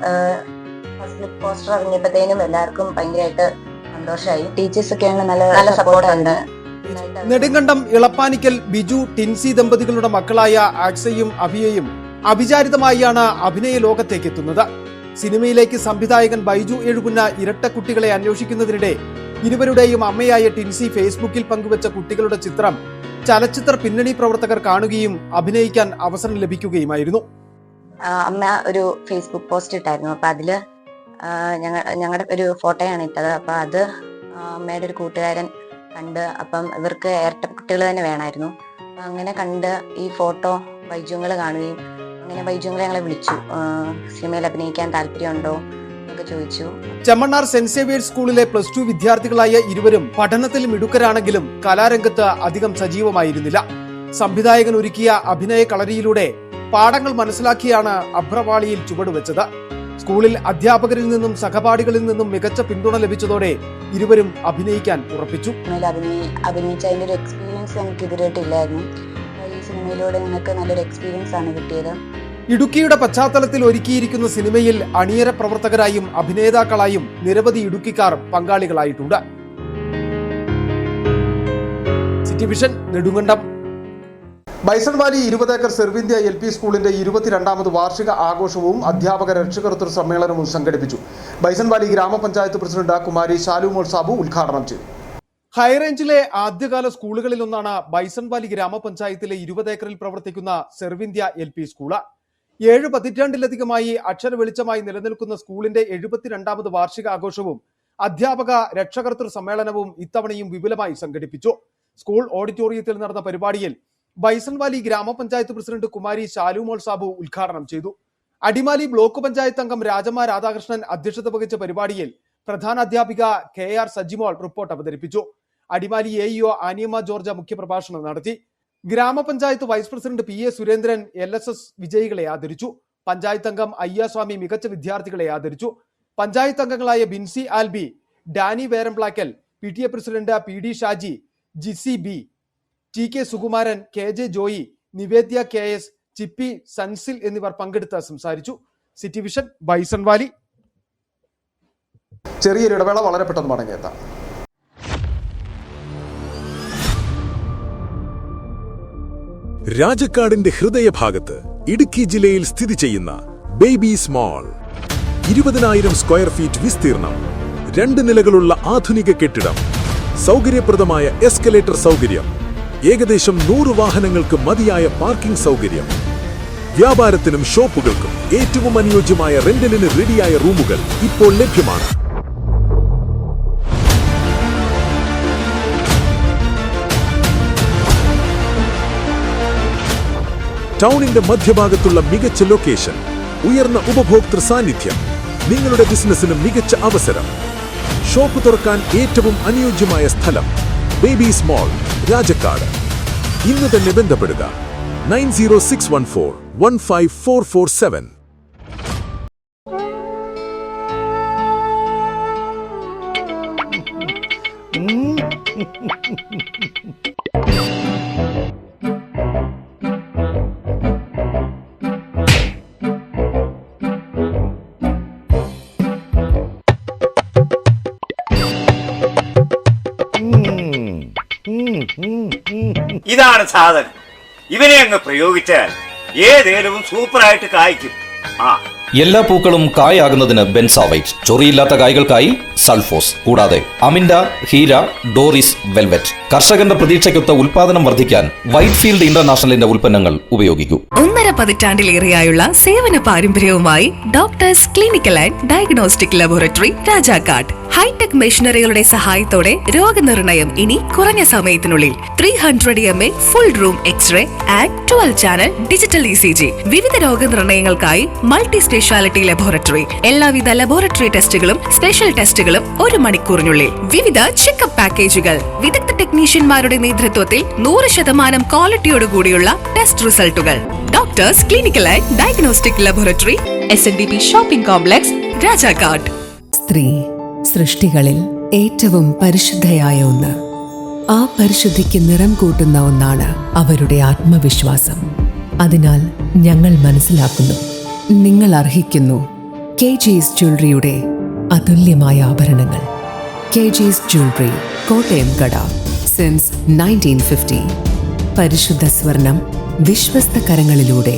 ഫസ്റ്റ് പോസ്റ്റർ ഇറങ്ങിയപ്പോഴത്തേനും എല്ലാവർക്കും ഭയങ്കരമായിട്ട് സന്തോഷമായി. ടീച്ചേഴ്സ് ഒക്കെ നല്ല സപ്പോർട്ടുണ്ട്. നെടുങ്കണ്ടം ഇളപ്പാനിക്കൽ ബിജു ടിൻസി ദമ്പതികളുടെ മക്കളായ ആക്സയും അഭിയയും അവിചാരിതമായാണ് അഭിനയ ലോകത്തേക്ക് എത്തുന്നത്. സിനിമയിലേക്ക് സംവിധായകൻ ബൈജു ഏഴുകുന്ന ഇരട്ട കുട്ടികളെ അന്വേഷിക്കുന്നതിനിടെ ഇരുവരുടെയും അമ്മയായ ടിൻസി ഫേസ്ബുക്കിൽ പങ്കുവച്ച കുട്ടികളുടെ ചിത്രം ചലച്ചിത്ര പിന്നണി പ്രവർത്തകർ കാണുകയും അഭിനയിക്കാൻ അവസരം ലഭിക്കുകയുമായിരുന്നു. അമ്മ ഒരു ഫേസ്ബുക്ക് പോസ്റ്റ് ഇട്ടായിരുന്നു. അപ്പൊ അതില് ഞങ്ങളുടെ ഒരു ഫോട്ടോയാണ് ഇട്ടത്. അപ്പൊ അത് അമ്മയുടെ ഒരു കൂട്ടുകാരൻ കണ്ട്, അപ്പം ഇവർക്ക് ഇരട്ട കുട്ടികൾ തന്നെ വേണമായിരുന്നു. അപ്പൊ അങ്ങനെ കണ്ട് ഈ ഫോട്ടോ ബൈജുങ്ങള് കാണുകയും അങ്ങനെ ബൈജുങ്ങളെ ഞങ്ങളെ വിളിച്ചു. സിനിമയിൽ അഭിനയിക്കാൻ താല്പര്യമുണ്ടോ എന്നൊക്കെ ചോദിച്ചു. ചെമ്മണ്ണാർ സെന്റ് സേവിയേഴ്സ് സ്കൂളിലെ +2 വിദ്യാർത്ഥികളായ ഇരുവരും പഠനത്തിൽ മിടുക്കരാണെങ്കിലും കലാരംഗത്ത് അധികം സജീവമായിരുന്നില്ല. സംവിധായകൻ ഒരുക്കിയ അഭിനയ കളരിയിലൂടെ പാഠങ്ങൾ മനസ്സിലാക്കിയാണ് അഭ്രപാളിയിൽ ചുവടുവെച്ചത്. സ്കൂളിൽ അധ്യാപകരിൽ നിന്നും സഹപാഠികളിൽ നിന്നും മികച്ച പിന്തുണ ലഭിച്ചതോടെ ഇരുവരും അഭിനയിക്കാൻ ഉറപ്പിച്ചു. അഭിനയിച്ച അതിന്റെ ഒരു എക്സ്പീരിയൻസ് എനിക്ക് ഇതുവരെയായിട്ടില്ലായിരുന്നു. ഈ സിനിമയിലൂടെ നിങ്ങൾക്ക് നല്ലൊരു എക്സ്പീരിയൻസ് ആണ് കിട്ടിയത്. ഇടുക്കിയുടെ പശ്ചാത്തലത്തിൽ ഒരുക്കിയിരിക്കുന്ന സിനിമയിൽ അണിയറ പ്രവർത്തകരായും അഭിനേതാക്കളായും നിരവധി ഇടുക്കിക്കാർ പങ്കാളികളായിട്ടുണ്ട്. City vision, Nedumkandam. Bison valley 20 acre സെർവിന്ത്യ LP സ്കൂളിന്റെ 22ാമത് വാർഷിക ആഘോഷവും അധ്യാപക രക്ഷകർതൃ സമ്മേളനവും സംഘടിപ്പിച്ചു. ബൈസൺ വാലി ഗ്രാമപഞ്ചായത്ത് പ്രസിഡന്റ് കുമാരി ശാലുമോൾ സാബു ഉദ്ഘാടനം ചെയ്തു. ഹൈറേഞ്ചിലെ ആദ്യകാല സ്കൂളുകളിലൊന്നാണ് ബൈസൺ വാലി ഗ്രാമപഞ്ചായത്തിലെ 20 ഏക്കറിൽ പ്രവർത്തിക്കുന്ന സെർവിന്ത്യ LP സ്കൂള്. 7 പതിറ്റാണ്ടിലധികമായി അക്ഷര വെളിച്ചമായി നിലനിൽക്കുന്ന സ്കൂളിന്റെ 72ാമത് വാർഷിക ആഘോഷവും അധ്യാപക രക്ഷകർതൃ സമ്മേളനവും ഇത്തവണയും വിപുലമായി സംഘടിപ്പിച്ചു. സ്കൂൾ ഓഡിറ്റോറിയത്തിൽ നടന്ന പരിപാടിയിൽ ബൈസൺ വാലി ഗ്രാമപഞ്ചായത്ത് പ്രസിഡന്റ് കുമാരി ശാലുമോൾ സാബു ഉദ്ഘാടനം ചെയ്തു. അടിമാലി ബ്ലോക്ക് പഞ്ചായത്ത് അംഗം രാജമ്മ രാധാകൃഷ്ണൻ അധ്യക്ഷത വഹിച്ച പരിപാടിയിൽ പ്രധാന അധ്യാപിക KR സജിമോൾ റിപ്പോർട്ട് അവതരിപ്പിച്ചു. അടിമാലി AEO ആനിയമ്മ ജോർജ മുഖ്യപ്രഭാഷണം നടത്തി. ഗ്രാമപഞ്ചായത്ത് vice president PA Surendran LSS വിജയികളെ ആദരിച്ചു. പഞ്ചായത്ത് അംഗം അയ്യാസ്വാമി മികച്ച വിദ്യാർത്ഥികളെ ആദരിച്ചു. പഞ്ചായത്ത് അംഗങ്ങളായ Binsy Alby, Dani Verampolackal, PTA president PD Shaji, Jisi B, TK Sukumaran, KJ Joy, Nivedya KS, Chippi Sansil എന്നിവർ പങ്കെടുത്ത് സംസാരിച്ചു. City vision, bison valley. ചെറിയൊരു ഇടവേള, വളരെ പെട്ടെന്ന് മടങ്ങിയെത്താം. രാജക്കാടിന്റെ ഹൃദയഭാഗത്ത് ഇടുക്കി ജില്ലയിൽ സ്ഥിതി ചെയ്യുന്ന ബേബീസ് മാൾ 20,000 സ്ക്വയർ ഫീറ്റ് വിസ്തീർണം, 2 നിലകളുള്ള ആധുനിക കെട്ടിടം, സൗകര്യപ്രദമായ എസ്കലേറ്റർ സൗകര്യം, ഏകദേശം 100 വാഹനങ്ങൾക്ക് മതിയായ പാർക്കിംഗ് സൗകര്യം, വ്യാപാരത്തിനും ഷോപ്പുകൾക്കും ഏറ്റവും അനുയോജ്യമായ റെന്റലിന് റെഡിയായ റൂമുകൾ ഇപ്പോൾ ലഭ്യമാണ്. ടൗണിന്റെ മധ്യഭാഗത്തുള്ള മികച്ച ലൊക്കേഷൻ, ഉയർന്ന ഉപഭോക്തൃ സാന്നിധ്യം, നിങ്ങളുടെ ബിസിനസിന് മികച്ച അവസരം, ഷോപ്പ് തുറക്കാൻ ഏറ്റവും അനുയോജ്യമായ സ്ഥലം, ബേബീസ് മാൾ, രാജക്കാട്. ഇന്ന് തന്നെ ബന്ധപ്പെടുക 9061415447. ഇതാണ് സാധനം. ഇവനെ അങ്ങ് പ്രയോഗിച്ചാൽ ഏതേലും സൂപ്പറായിട്ട് കായ്ക്കും. എല്ലാ പൂക്കളും കായാകുന്നതിന് ബെൻസാവൈറ്റ്, ചൊറിയില്ലാത്ത കായ്കൾക്കായി സൾഫോസ്, കൂടാതെ അമിൻഡ, ഹീര, ഡോറിസ്, വെൽവെറ്റ്. കർഷകന്റെ പ്രതീക്ഷയ്ക്കൊത്ത ഉൽപാദനം വർദ്ധിക്കാൻ വൈറ്റ്ഫീൽഡ് ഇന്റർനാഷണലിന്റെ ഉൽപ്പന്നങ്ങൾ ഉപയോഗിക്കൂ. 1.5 പതിറ്റാണ്ടിലേറെയായുള്ള സേവന പാരമ്പര്യവുമായി doctors clinical and diagnostic laboratory, Rajakkad. High tech മെഷീനറികളുടെ സഹായത്തോടെ രോഗനിർണയം ഇനി കുറഞ്ഞ സമയത്തിനുള്ളിൽ. 300 mA full room x ray and 12 channel digital ECG. വിവിധ രോഗനിർണയങ്ങൾക്കായി മൾട്ടി സ്പെഷ്യാലിറ്റി ലബോറട്ടറി. എല്ലാവിധ ലബോറട്ടറി ടെസ്റ്റുകളും സ്പെഷ്യൽ ടെസ്റ്റുകളും 1 മണിക്കൂറിനുള്ളിൽ. വിവിധ ചെക്കപ്പ് പാക്കേജുകൾ. വിദഗ്ധ ടെക്നീഷ്യന്മാരുടെ നേതൃത്വത്തിൽ 100% ക്വാളിറ്റിയോടുകൂടിയുള്ള ടെസ്റ്റ് റിസൾട്ടുകൾ. Doctors clinical and diagnostic laboratory, SNDP shopping complex, Rajakkad. സ്ത്രീ സൃഷ്ടികളിൽ ഏറ്റവും പരിശുദ്ധയായ ഒന്ന്. ആ പരിശുദ്ധിക്ക് നിറം കൂട്ടുന്ന ഒന്നാണ് അവരുടെ ആത്മവിശ്വാസം. അതിനാൽ ഞങ്ങൾ മനസ്സിലാക്കുന്നു, നിങ്ങൾ അർഹിക്കുന്നു KG's ജ്വല്ലറിയുടെ അതുല്യമായ ആഭരണങ്ങൾ. KG's ജ്വല്ലറി, കോട്ടയം കട, സിൻസ് 1950. പരിശുദ്ധ സ്വർണം വിശ്വസ്ത കരങ്ങളിലൂടെ.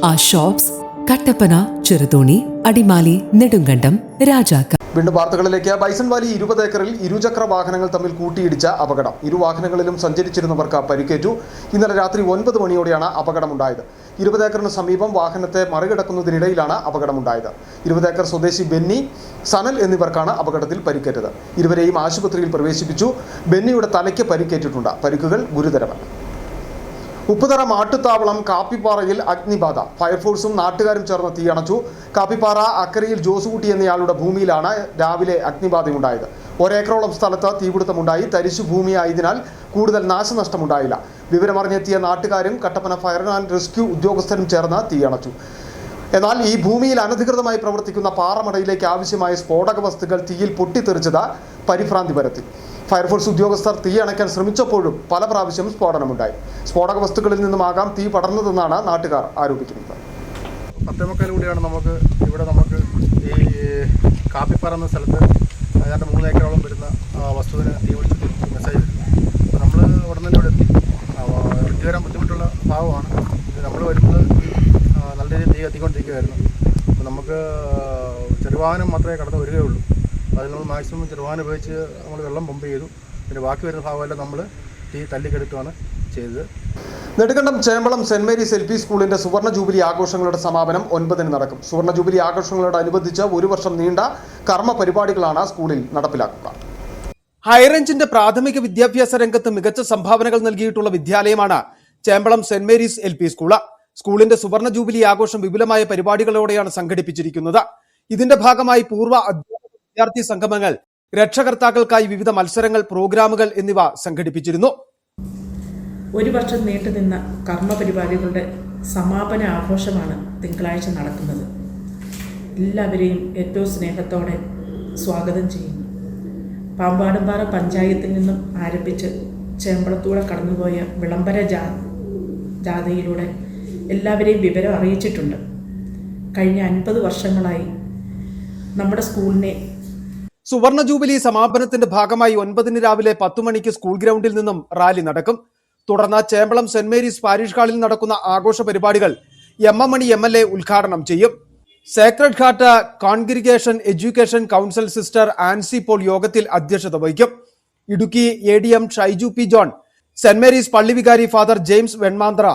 ആ ഷോപ്സ് കട്ടപ്പന, ചെറുതോണി, അടിമാലി, നെടുങ്കണ്ടം, രാജാക്കാട്. വീണ്ടും വാർത്തകളിലേക്ക്. ബൈസൺ വാലി 20 ഏക്കറിൽ ഇരുചക്ര വാഹനങ്ങൾ തമ്മിൽ കൂട്ടിയിടിച്ച അപകടം. 2 വാഹനങ്ങളിലും സഞ്ചരിച്ചിരുന്നവർക്ക് പരിക്കേറ്റു. ഇന്നലെ രാത്രി 9 മണിയോടെയാണ് അപകടമുണ്ടായത്. 20 ഏക്കറിന് സമീപം വാഹനത്തെ മറികടക്കുന്നതിനിടയിലാണ് അപകടമുണ്ടായത്. 20 ഏക്കർ സ്വദേശി ബെന്നി, സനൽ എന്നിവർക്കാണ് അപകടത്തിൽ പരിക്കേറ്റത്. ഇരുവരെയും ആശുപത്രിയിൽ പ്രവേശിപ്പിച്ചു. ബെന്നിയുടെ തലയ്ക്ക് പരിക്കേറ്റിട്ടുണ്ട്. പരിക്കുകൾ ഗുരുതരമല്ല. ഉപ്പുതറ മാട്ടുത്താവളം കാപ്പിപ്പാറയിൽ അഗ്നിബാധ. ഫയർഫോഴ്സും നാട്ടുകാരും ചേർന്ന് തീയണച്ചു. കാപ്പിപ്പാറ അക്കരയിൽ ജോസുകുട്ടി എന്നയാളുടെ ഭൂമിയിലാണ് രാവിലെ അഗ്നിബാധയുണ്ടായത്. 1 ഏക്കറോളം സ്ഥലത്ത് തീപിടുത്തമുണ്ടായി. തരിശു ഭൂമിയായതിനാൽ കൂടുതൽ നാശനഷ്ടമുണ്ടായില്ല. വിവരമറിഞ്ഞെത്തിയ നാട്ടുകാരും കട്ടപ്പന ഫയർ ആൻഡ് റെസ്ക്യൂ ഉദ്യോഗസ്ഥരും ചേർന്ന് തീയണച്ചു. എന്നാൽ ഈ ഭൂമിയിൽ അനധികൃതമായി പ്രവർത്തിക്കുന്ന പാറമടയിലേക്ക് ആവശ്യമായ സ്ഫോടക വസ്തുക്കൾ തീയിൽ പൊട്ടിത്തെറിച്ചത് പരിഭ്രാന്തി പരത്തി. ഫയർഫോഴ്സ് ഉദ്യോഗസ്ഥർ തീ അണയ്ക്കാൻ ശ്രമിച്ചപ്പോഴും പല പ്രാവശ്യം സ്ഫോടനമുണ്ടായി. സ്ഫോടക വസ്തുക്കളിൽ നിന്നുമാകാം തീ പടർന്നതെന്നാണ് നാട്ടുകാർ ആരോപിക്കുന്നത്. 10:45 കൂടിയാണ് നമുക്ക് ഈ കാപ്പിപ്പാറ എന്ന സ്ഥലത്ത് ഏതാണ്ട് 3 ഏക്കറോളം വരുന്ന വസ്തുവിന് തീ പിടിച്ചിട്ട് മെസ്സേജ് വരുന്നു. അപ്പോൾ നമ്മൾ ഉടൻ തന്നെ ഇവിടെ എത്തി. എത്തിവരാൻ ബുദ്ധിമുട്ടുള്ള ഭാഗമാണ്. നമ്മൾ വരുന്നത് നല്ല രീതിയിൽ തീ കത്തിക്കൊണ്ടിരിക്കുകയായിരുന്നു. അപ്പോൾ നമുക്ക് ചെറുവാഹനം മാത്രമേ കടന്നു വരികയുള്ളൂ. അതിൽ നമ്മൾ മാക്സിമം ചെറുവാഹനം ഉപയോഗിച്ച് നമ്മൾ വെള്ളം പമ്പ് ചെയ്തു. പിന്നെ ബാക്കി വരുന്ന ഭാഗമെല്ലാം നമ്മൾ തീ തല്ലിക്കെടുത്തുമാണ് ചെയ്തത്. Nedumkandam Chembalam saint Mary's LP സ്കൂളിന്റെ സുവർണ ജൂബിലി ആഘോഷങ്ങളുടെ സമാപനം 9-ന് നടക്കും. സുവർണ ജൂബിലി ആഘോഷങ്ങളോടനുബന്ധിച്ച് 1 വർഷം നീണ്ട കർമ്മ പരിപാടികളാണ് സ്കൂളിൽ നടപ്പിലാക്കുക. ഹൈറേഞ്ചിന്റെ പ്രാഥമിക വിദ്യാഭ്യാസ രംഗത്ത് മികച്ച സംഭാവനകൾ നൽകിയിട്ടുള്ള വിദ്യാലയമാണ് Chembalam saint Mary's LP school. സ്കൂളിന്റെ സുവർണ ജൂബിലി ആഘോഷം വിപുലമായ പരിപാടികളോടെയാണ് സംഘടിപ്പിച്ചിരിക്കുന്നത്. ഇതിന്റെ ഭാഗമായി പൂർവ്വ അധ്യാപക വിദ്യാർത്ഥി സംഗമങ്ങൾ, രക്ഷകർത്താക്കൾക്കായി വിവിധ മത്സരങ്ങൾ, പ്രോഗ്രാമുകൾ എന്നിവ സംഘടിപ്പിച്ചിരുന്നു. ഒരു വർഷം നീണ്ടുനിന്ന കർമ്മ പരിപാടികളുടെ സമാപന ആഘോഷമാണ് തിങ്കളാഴ്ച നടക്കുന്നത്. എല്ലാവരെയും ഏറ്റവും സ്നേഹത്തോടെ സ്വാഗതം ചെയ്യുന്നു. പാമ്പാടുംപാറ പഞ്ചായത്തിൽ നിന്നും ആരംഭിച്ച് ചേമ്പളത്തൂടെ കടന്നുപോയ വിളംബര ജാഥയിലൂടെ എല്ലാവരെയും വിവരം അറിയിച്ചിട്ടുണ്ട്. കഴിഞ്ഞ 50 വർഷങ്ങളായി നമ്മുടെ സ്കൂളിനെ സുവർണ ജൂബിലി സമാപനത്തിന്റെ ഭാഗമായി 9 രാവിലെ 10 മണിക്ക് സ്കൂൾ ഗ്രൗണ്ടിൽ നിന്നും റാലി നടക്കും. തുടർന്ന് ചേമ്പളം സെന്റ് മേരീസ് പാരിഷ് ഹാളിൽ നടക്കുന്ന ആഘോഷ പരിപാടികൾ എം എം മണി MLA ഉദ്ഘാടനം ചെയ്യും. Sacred Heart Congregation Education Council Sister Ancy Paul യോഗത്തിൽ അധ്യക്ഷത വഹിക്കും. ഇടുക്കി ADM Shaiju P. John, Saint Mary's പള്ളി വികാരി Father James Venmanthra,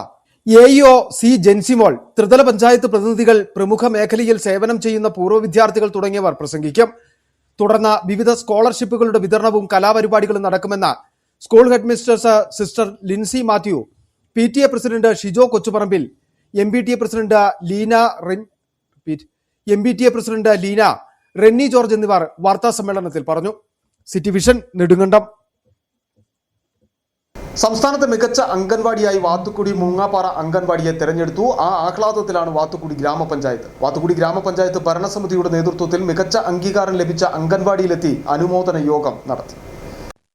AEO C. Jencymol, ത്രിതല പഞ്ചായത്ത് പ്രതിനിധികൾ, പ്രമുഖ മേഖലയിൽ സേവനം ചെയ്യുന്ന പൂർവ്വ വിദ്യാർത്ഥികൾ തുടങ്ങിയവർ പ്രസംഗിക്കും. തുടർന്ന് വിവിധ സ്കോളർഷിപ്പുകളുടെ വിതരണവും കലാപരിപാടികളും നടക്കുമെന്ന് school head mistress sister Lincy Mathew, PTA president Shijo Kochuparambil, MBTA president Leena Renny George എന്നിവർ വാർത്താ സമ്മേളനത്തിൽ പറഞ്ഞു. City vision, Nedumkandam. സംസ്ഥാനത്തെ മികച്ച അംഗൻവാടിയായി വാത്തുക്കുടി മൂങ്ങാപ്പാറ അംഗൻവാടിയെ തെരഞ്ഞെടുത്തു. ആ ആഹ്ലാദത്തിലാണ് വാത്തുക്കുടി ഗ്രാമപഞ്ചായത്ത്. വാത്തുക്കുടി ഗ്രാമപഞ്ചായത്ത് ഭരണസമിതിയുടെ നേതൃത്വത്തിൽ മികച്ച അംഗീകാരം ലഭിച്ച അംഗൻവാടിയിലെത്തി അനുമോദന യോഗം നടത്തി.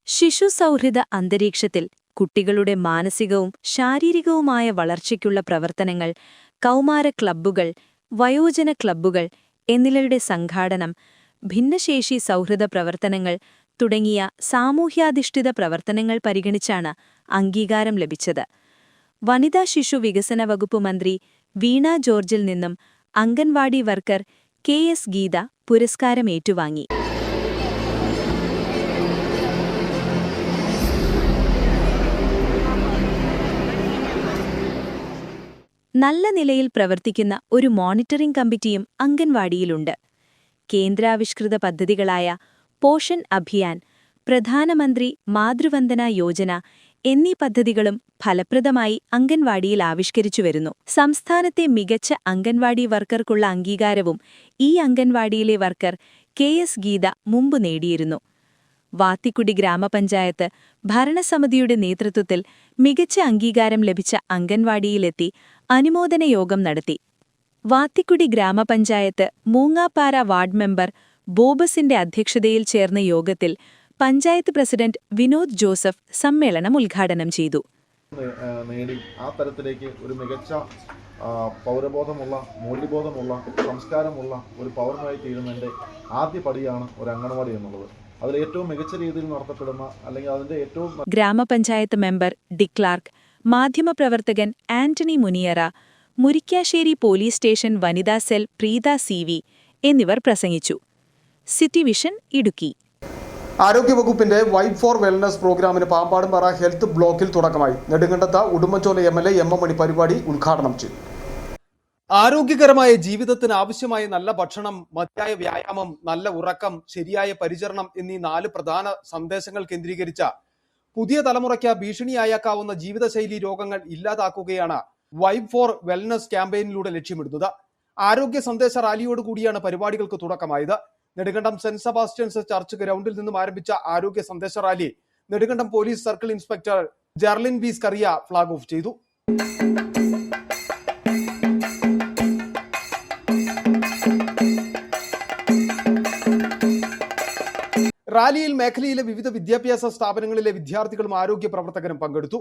ശിശു സൗഹൃദ അന്തരീക്ഷത്തിൽ കുട്ടികളുടെ മാനസികവും ശാരീരികവുമായ വളർച്ചയ്ക്കുള്ള പ്രവർത്തനങ്ങൾ, കൗമാര ക്ലബ്ബുകൾ, വയോജന ക്ലബ്ബുകൾ എന്നിവയുടെ സംഘാടനം, ഭിന്നശേഷി സൗഹൃദ പ്രവർത്തനങ്ങൾ തുടങ്ങിയ സാമൂഹ്യാധിഷ്ഠിത പ്രവർത്തനങ്ങൾ പരിഗണിച്ചാണ് അംഗീകാരം ലഭിച്ചത്. വനിതാ ശിശു വികസന വകുപ്പ് മന്ത്രി വീണ ജോർജിൽ നിന്നും അംഗൻവാടി വർക്കർ KS ഗീത പുരസ്കാരം ഏറ്റുവാങ്ങി. നല്ല നിലയിൽ പ്രവർത്തിക്കുന്ന ഒരു മോണിറ്ററിംഗ് കമ്മിറ്റിയും അംഗൻവാടിയിലുണ്ട്. കേന്ദ്രാവിഷ്കൃത പദ്ധതികളായ പോഷൻ അഭിയാൻ, പ്രധാനമന്ത്രി മാതൃവന്ദന യോജന എന്നീ പദ്ധതികളും ഫലപ്രദമായി അംഗൻവാടിയിൽ ആവിഷ്കരിച്ചുവരുന്നു. സംസ്ഥാനത്തെ മികച്ച അംഗൻവാടി വർക്കർക്കുള്ള അംഗീകാരവും ഈ അംഗൻവാടിയിലെ വർക്കർ KS ഗീത മുമ്പ് നേടിയിരുന്നു. വാത്തിക്കുടി ഗ്രാമപഞ്ചായത്ത് ഭരണസമിതിയുടെ നേതൃത്വത്തിൽ മികച്ച അംഗീകാരം ലഭിച്ച അംഗൻവാടിയിലെത്തി അനുമോദന യോഗം നടത്തി. വാത്തിക്കുടി ഗ്രാമപഞ്ചായത്ത് മൂങ്ങാപ്പാറ വാർഡ് മെമ്പർ ബോബസിന്റെ അധ്യക്ഷതയിൽ ചേർന്ന യോഗത്തിൽ പഞ്ചായത്ത് പ്രസിഡന്റ് വിനോദ് ജോസഫ് സമ്മേളനം ഉദ്ഘാടനം ചെയ്തു. നേടി ആ തരത്തിലേക്ക് ഒരു മികച്ച പൗരബോധമുള്ള, മൂല്യബോധമുള്ള, സംസ്കാരമുള്ള ഒരു പൗരനായി തീരുന്നതിൻ്റെ ആദ്യ പടിയാണ് ഒരു അംഗൻവാടി എന്നുള്ളത്. അതിൽ ഏറ്റവും മികച്ച രീതിയിൽ നടത്തപ്പെടുന്ന അല്ലെങ്കിൽ അതിന്റെ ഏറ്റവും ഗ്രാമപഞ്ചായത്ത് മെമ്പർ ഡിക്ലാർക്ക്, മാധ്യമപ്രവർത്തകൻ ആന്റണി മുനിയറ, മുരിക്കാശ്ശേരി പോലീസ് സ്റ്റേഷൻ വനിതാ സെൽ പ്രീത CV എന്നിവർ പ്രസംഗിച്ചു. City vision, Idukki. ആരോഗ്യവകുപ്പിന്റെ വൈബ് ഫോർ വെൽനസ് പ്രോഗ്രാമിന് പാമ്പാടുംപാറ ഹെൽത്ത് ബ്ലോക്കിൽ തുടക്കമായി. നെടുങ്കണ്ടത്ത് ഉടുമ്പൻചോല MLA എം എം മണി പരിപാടി ഉദ്ഘാടനം ചെയ്തു. ആരോഗ്യകരമായ ജീവിതത്തിന് ആവശ്യമായ നല്ല ഭക്ഷണം, മതിയായ വ്യായാമം, നല്ല ഉറക്കം, ശരിയായ പരിചരണം എന്നീ 4 പ്രധാന സന്ദേശങ്ങൾ കേന്ദ്രീകരിച്ച പുതിയ തലമുറയ്ക്ക് ഭീഷണിയായേക്കാവുന്ന ജീവിതശൈലി രോഗങ്ങൾ ഇല്ലാതാക്കുകയാണ് വൈബ് ഫോർ വെൽനസ് ക്യാമ്പയിനിലൂടെ ലക്ഷ്യമിടുന്നത്. ആരോഗ്യ സന്ദേശ റാലിയോടുകൂടിയാണ് പരിപാടികൾക്ക് തുടക്കമായത്. നെടുങ്കണ്ടം സെന്റ് സെബാസ്റ്റ്യൻസ് ചർച്ച് ഗ്രൗണ്ടിൽ നിന്നും ആരംഭിച്ച ആരോഗ്യ സന്ദേശ rally Nedumkandam police circle inspector Jerlin B Scaria flag off ചെയ്തു. റാലിയിൽ മേഖലയിലെ വിവിധ വിദ്യാഭ്യാസ സ്ഥാപനങ്ങളിലെ വിദ്യാർത്ഥികളും ആരോഗ്യ പ്രവർത്തകരും പങ്കെടുത്തു.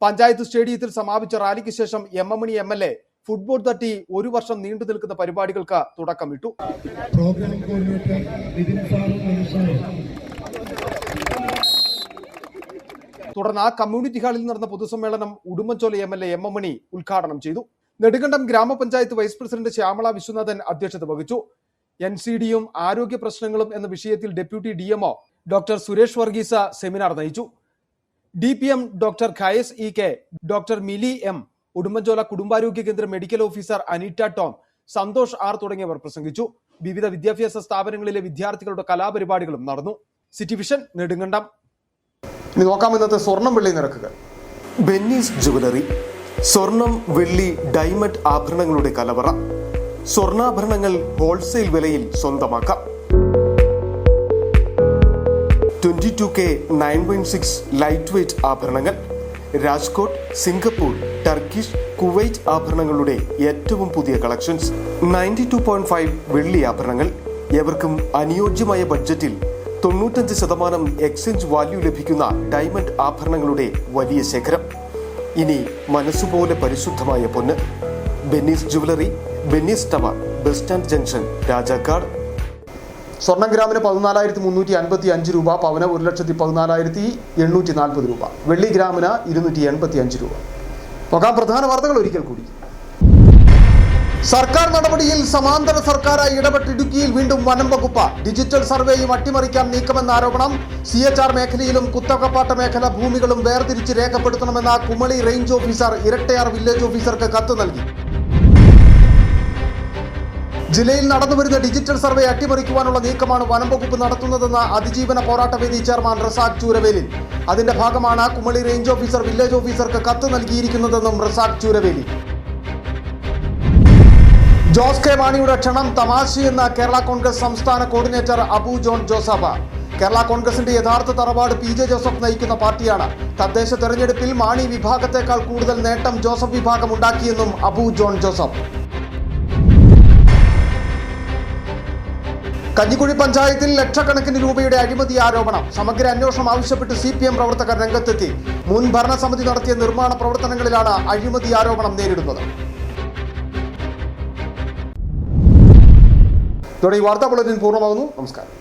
പഞ്ചായത്ത് സ്റ്റേഡിയത്തിൽ സമാപിച്ച റാലിക്ക് ശേഷം എം എം മണി MLA ഫുട്ബോൾ തട്ടി 1 വർഷം നീണ്ടു നിൽക്കുന്ന പരിപാടികൾക്ക് തുടക്കമിട്ടു. തുടർന്ന് കമ്മ്യൂണിറ്റി ഹാളിൽ നടന്ന പൊതുസമ്മേളനം ഉടുമ്പൻചോല MLA എം എം മണി ഉദ്ഘാടനം ചെയ്തു. നെടുങ്കണ്ടം ഗ്രാമപഞ്ചായത്ത് വൈസ് പ്രസിഡന്റ് ശ്യാമള വിശ്വനാഥൻ അധ്യക്ഷത വഹിച്ചു. NCDയും ആരോഗ്യ പ്രശ്നങ്ങളും എന്ന വിഷയത്തിൽ deputy DMO doctor Suresh Varghese seminar നയിച്ചു. DPM doctor Khayas EK, doctor Mili M, Udumbanchola കുടുംബാരോഗ്യ കേന്ദ്ര medical officer Aneeta Tom, Santhosh R തുടങ്ങിയവർ പ്രസംഗിച്ചു. വിവിധ വിദ്യാഭ്യാസ സ്ഥാപനങ്ങളിലെ വിദ്യാർത്ഥികളുടെ കലാപരിപാടികളും നടന്നു. City vision, Nedumkandam. ഇനി നോക്കാം ഇന്നത്തെ സ്വർണം വെള്ളി നിരക്കുകൾ. ബെന്നീസ് ജുവലറി, സ്വർണം, വെള്ളി, ഡയമണ്ട് ആഭരണങ്ങളുടെ കലവറ. സ്വർണ്ണാഭരണങ്ങൾ ഹോൾസെയിൽ വിലയിൽ സ്വന്തമാക്കാം. 22K 916 ലൈറ്റ് വെയ്റ്റ് ആഭരണങ്ങൾ. രാജ്കോട്ട്, സിംഗപ്പൂർ, ടർക്കിഷ്, കുവൈറ്റ് ആഭരണങ്ങളുടെ ഏറ്റവും പുതിയ കളക്ഷൻസ്. 92.5 വെള്ളി ആഭരണങ്ങൾ. എവർക്കും അനുയോജ്യമായ ബഡ്ജറ്റിൽ 95% എക്സ്ചേഞ്ച് വാല്യൂ ലഭിക്കുന്ന ഡയമണ്ട് ആഭരണങ്ങളുടെ വലിയ ശേഖരം. ഇനി മനസ്സുപോലെ പരിശുദ്ധമായ പൊന്ന്. Benny's jewellery, Benny's tower, bus stand junction, Rajakkad. സ്വർണ്ണം ഗ്രാമിന് 14,355 രൂപ, പവന് 1,14,840 രൂപ, വെള്ളി ഗ്രാമിന് 285 രൂപ. നോക്കാം പ്രധാന വാർത്തകൾ ഒരിക്കൽ കൂടി. സർക്കാർ നടപടിയിൽ സമാന്തര സർക്കാരായി ഇടപെട്ട് ഇടുക്കിയിൽ വീണ്ടും വനം വകുപ്പ്. ഡിജിറ്റൽ സർവേയും അട്ടിമറിക്കാൻ നീക്കമെന്ന ആരോപണം. CHR മേഖലയിലും കുത്തകപ്പാട്ട മേഖല ഭൂമികളും വേർതിരിച്ച് രേഖപ്പെടുത്തണമെന്ന Kumily range officer Irattayar village ഓഫീസർക്ക് കത്ത് നൽകി. ജില്ലയിൽ നടന്നുവരുന്ന ഡിജിറ്റൽ സർവേ അട്ടിമറിക്കുവാനുള്ള നീക്കമാണ് വനം വകുപ്പ് നടത്തുന്നതെന്ന് അതിജീവന പോരാട്ടവേദി ചെയർമാൻ റസാഖ് ചൂരവേലി. അതിന്റെ ഭാഗമാണ് കുമളി റേഞ്ച് ഓഫീസർ വില്ലേജ് ഓഫീസർക്ക് കത്ത് നൽകിയിരിക്കുന്നതെന്നും റസാഖ് ചൂരവേലി. ജോസ് കെ മാണിയുടെ ക്ഷണം തമാശയെന്ന കേരള കോൺഗ്രസ് സംസ്ഥാന coordinator Abu John Joseph. Kerala കോൺഗ്രസിന്റെ യഥാർത്ഥ തറവാട് PJ ജോസഫ് നയിക്കുന്ന പാർട്ടിയാണ്. തദ്ദേശ തെരഞ്ഞെടുപ്പിൽ മാണി വിഭാഗത്തെക്കാൾ കൂടുതൽ നേട്ടം ജോസഫ് വിഭാഗം ഉണ്ടാക്കിയെന്നും അബു ജോൺ ജോസഫ്. കഞ്ഞിക്കുഴി പഞ്ചായത്തിൽ ലക്ഷക്കണക്കിന് രൂപയുടെ അഴിമതി ആരോപണം. സമഗ്ര അന്വേഷണം ആവശ്യപ്പെട്ട് CPM പ്രവർത്തകർ രംഗത്തെത്തി. മുൻ ഭരണസമിതി നടത്തിയ നിർമ്മാണ പ്രവർത്തനങ്ങളിലാണ് അഴിമതി ആരോപണം നേരിടുന്നത്. ഇതോടെ ഈ വാർത്താ ബുള്ളറ്റിൻ പൂർണ്ണമാകുന്നു. നമസ്കാരം.